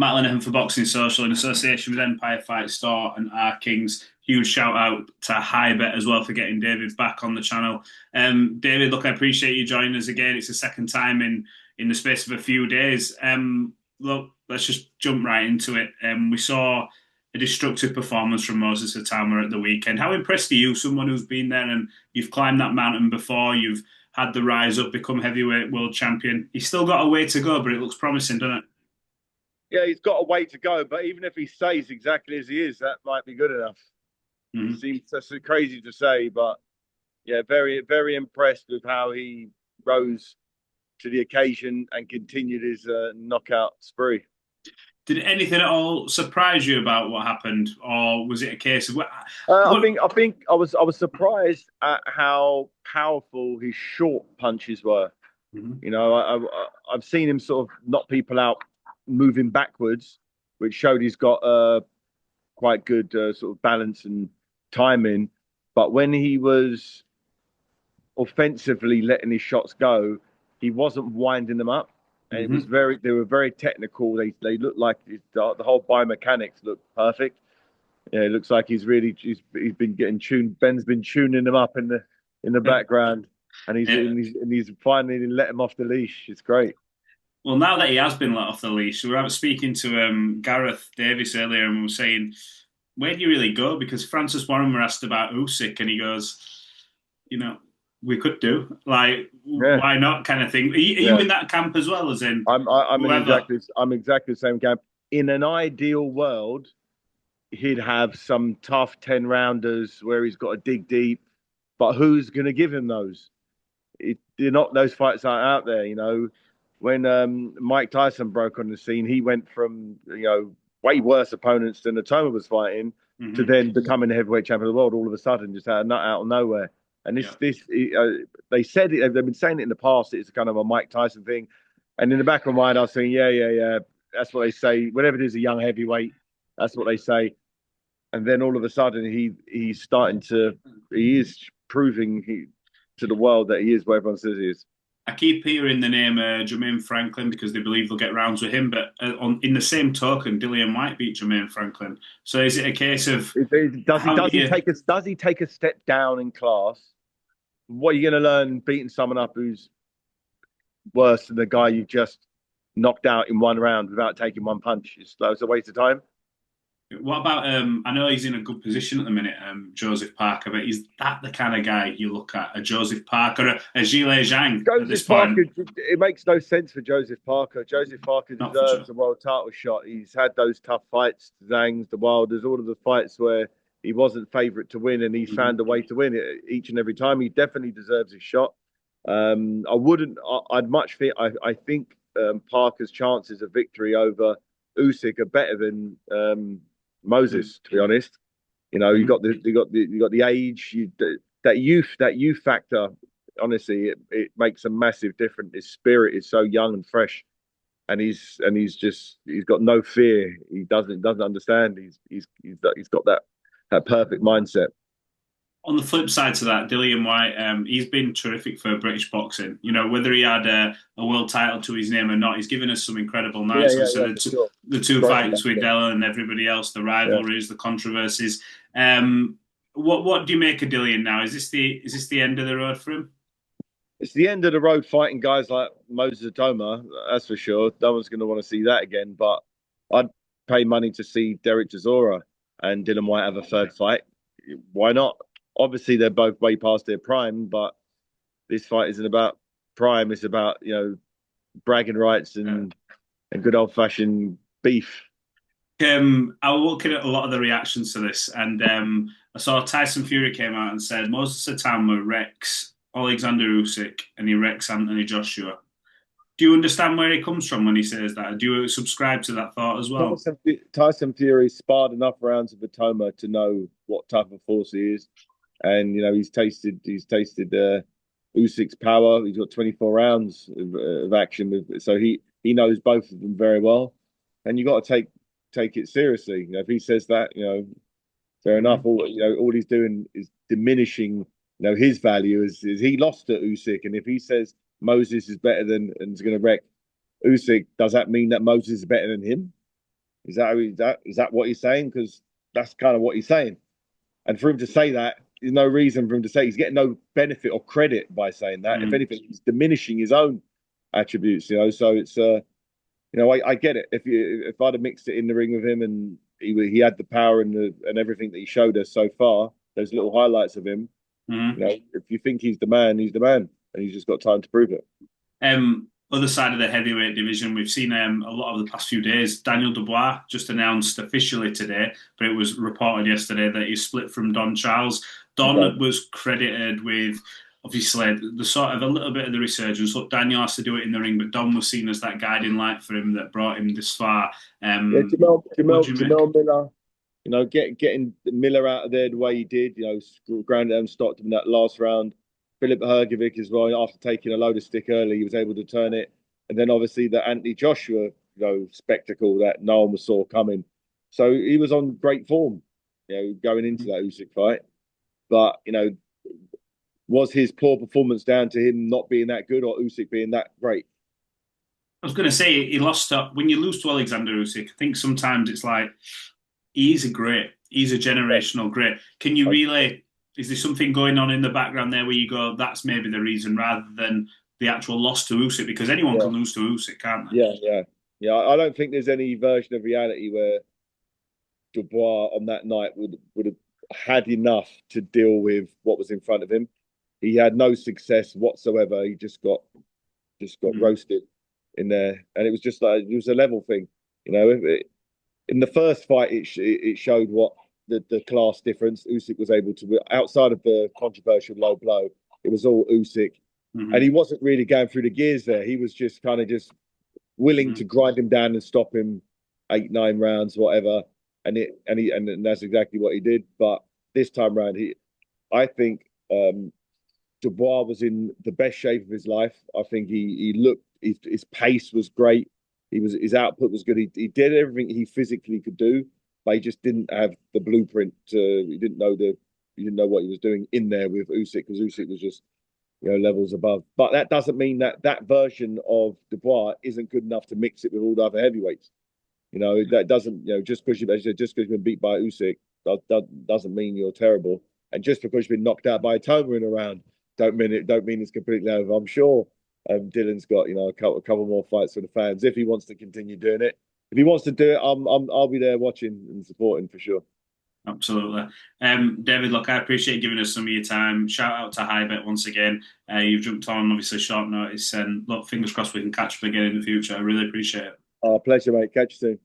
Matt Lenihan for Boxing Social in association with Empire Fight Store and R Kings. Huge shout out to Highbet as well for getting David back on the channel. David, look, I appreciate you joining us again. It's the second time in the space of a few days. Look, let's just jump right into it. We saw a destructive performance from Moses Itauma at the weekend. How impressed are you, someone who's been there and you've climbed that mountain before, you've had the rise up, become heavyweight world champion. He's still got a way to go, but it looks promising, doesn't it? Yeah, he's got a way to go, but even if he stays exactly as he is, that might be good enough. It seems that's crazy to say, but yeah, very, very impressed with how he rose to the occasion and continued his knockout spree. Did anything at all surprise you about what happened, or was it a case of what? I think I was surprised at how powerful his short punches were. You know, I've seen him sort of knock people out moving backwards, which showed he's got quite good sort of balance and timing. But when he was offensively letting his shots go, he wasn't winding them up. And it was they were very technical. They looked like the whole biomechanics looked perfect. Yeah, it looks like he's been getting tuned. Ben's been tuning them up in the background, and he's finally let him off the leash. It's great. Well, now that he has been let off the leash, we were speaking to Gareth Davis earlier, and we were saying, where do you really go? Because Francis Warren were asked about Usyk, and he goes, you know, we could do like, Yeah. why not, kind of thing. Are you in that camp as well, as in I'm exactly the same camp. In an ideal world, he'd have some tough 10 rounders where he's got to dig deep, but who's going to give him those? Those fights aren't out there. You know, when Mike Tyson broke on the scene, he went from way worse opponents than Itauma was fighting to then becoming the heavyweight champion of the world all of a sudden, just out of nowhere. And they said it. They've been saying it in the past. It's kind of a Mike Tyson thing. And in the back of my mind, I was saying, yeah. That's what they say. Whenever there's a young heavyweight, that's what they say. And then all of a sudden, he is proving to the world that he is what everyone says he is. I keep hearing the name Jermaine Franklin because they believe they'll get rounds with him, but in the same token, Dillian Whyte beat Jermaine Franklin. So is it a case of does he take a step down in class? What are you going to learn beating someone up who's worse than the guy you just knocked out in one round without taking one punch? It's a waste of time. What about I know he's in a good position at the minute, Joseph Parker, but is that the kind of guy you look at, a Joseph Parker, a Zhile Zhang at this point? It makes no sense for Joseph Parker. Joseph Parker deserves a world title shot. He's had those tough fights, Zhang's, the Wilders, all of the fights where he wasn't favourite to win and he found a way to win it each and every time. He definitely deserves his shot. I think Parker's chances of victory over Usyk are better than Moses, to be honest. You know, you got the age, that youth factor. Honestly, it makes a massive difference. His spirit is so young and fresh, and he's got no fear. He doesn't understand. He's got that perfect mindset. On the flip side to that, Dillian Whyte, he's been terrific for British boxing. You know, whether he had a world title to his name or not, he's given us some incredible nights. The two fights with Della and everybody else, the rivalries, the controversies. What do you make of Dillian now? Is this the end of the road for him? It's the end of the road fighting guys like Moses Itauma, that's for sure. No one's going to want to see that again. But I'd pay money to see Derek Chisora and Dillian Whyte have a third fight. Why not? Obviously, they're both way past their prime, but this fight isn't about prime. It's about, bragging rights and good old-fashioned beef. I was looking at a lot of the reactions to this, and I saw Tyson Fury came out and said Moses Itauma wrecks Alexander Usyk and he wrecks Anthony Joshua. Do you understand where he comes from when he says that? Do you subscribe to that thought as well? Tyson Fury sparred enough rounds with Itauma to know what type of force he is. And he's tasted Usyk's power. He's got 24 rounds of action, so he knows both of them very well. And you got to take it seriously. If he says that, fair enough. All he's doing is diminishing, his value. Is he lost to Usyk? And if he says Moses is better than and is going to wreck Usyk, does that mean that Moses is better than him? Is that what he's saying? Because that's kind of what he's saying. And for him to say that, there's no reason for him to say he's getting no benefit or credit by saying that. If Mm. anything, he's diminishing his own attributes. So it's I get it. If I'd have mixed it in the ring with him and he had the power and everything that he showed us so far, those little highlights of him. Mm. If you think he's the man, he's the man, and he's just got time to prove it. Other side of the heavyweight division, we've seen a lot of the past few days. Daniel Dubois just announced officially today, but it was reported yesterday that he split from Don Charles. Don Okay. was credited with obviously the sort of a little bit of the resurgence. Look, Daniel has to do it in the ring, but Don was seen as that guiding light for him that brought him this far. Yeah, What do you make? Jamel Miller. Getting Miller out of there the way he did. Ground down, stopped him in that last round. Filip Hrgovic as well. After taking a load of stick early, he was able to turn it. And then obviously the Anthony Joshua, spectacle that no one saw coming. So he was on great form, going into that Usyk fight. But was his poor performance down to him not being that good or Usyk being that great? I was going to say he lost up when you lose to Alexander Usyk. I think sometimes it's like he's a great, he's a generational great. Can you really? Is there something going on in the background there where you go, that's maybe the reason, rather than the actual loss to Usyk? Because anyone Yeah, can lose to Usyk, can't they? yeah. I don't think there's any version of reality where Dubois on that night would have had enough to deal with what was in front of him. He had no success whatsoever. He just got Mm. roasted in there, and it was just like it was a level thing. In the first fight, it showed what the class difference. Usyk was able to, outside of the controversial low blow, it was all Usyk, and Mm-hmm. he wasn't really going through the gears there. He was just kind of just willing Mm-hmm. to grind him down and stop him 8, 9 rounds, whatever. And that's exactly what he did. But this time around, I think Dubois was in the best shape of his life. I think he looked his pace was great. His output was good. He did everything he physically could do, but he just didn't have the blueprint. He didn't know what he was doing in there with Usyk because Usyk was just levels above. But that doesn't mean that version of Dubois isn't good enough to mix it with all the other heavyweights. That doesn't just because you've been beat by Usyk doesn't mean you're terrible. And just because you've been knocked out by Itauma in a round, don't mean it's completely over. I'm sure Dillian's got a couple more fights for the fans if he wants to continue doing it. If he wants to do it, I'll be there watching and supporting for sure. Absolutely. David, look, I appreciate you giving us some of your time. Shout out to Highbet once again. You've jumped on, obviously, short notice. And look, fingers crossed we can catch up again in the future. I really appreciate it. Pleasure, mate. Catch you soon.